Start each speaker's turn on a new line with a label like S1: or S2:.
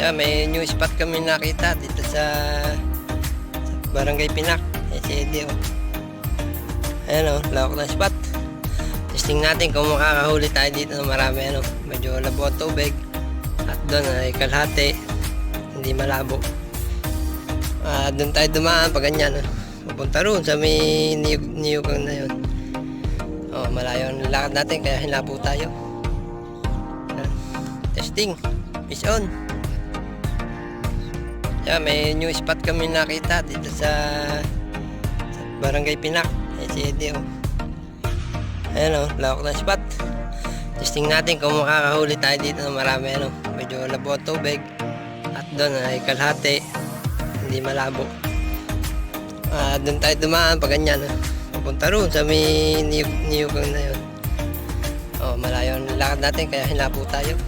S1: Yeah, may new spot kami nakita dito sa Barangay Pinak. SED oh. Ayan oh, lawak na spot. Testing natin kung makakahuli tayo dito ng marami ano. Medyo labo ang tubig. At doon ay kalahati. Hindi malabo. Doon tayo dumaan pag ganyan oh. Pupunta roon sa may niyugang na yun. Oh, malayo ang lakad natin kaya hinabo tayo. Ayan. Testing. Peace on. Yeah, may new spot kami nakita dito sa Barangay Pinak. SED oh. Ayan oh, lawak na spot. Testing natin kung makakahuli tayo dito ng marami ano. Medyo labo ang tubig. At doon ay kalahati. Hindi malabo. Doon tayo dumaan pag ganyan oh. Pupunta roon sa may niyugang na yun. Oh, malayo ang lakad natin kaya hinabo tayo.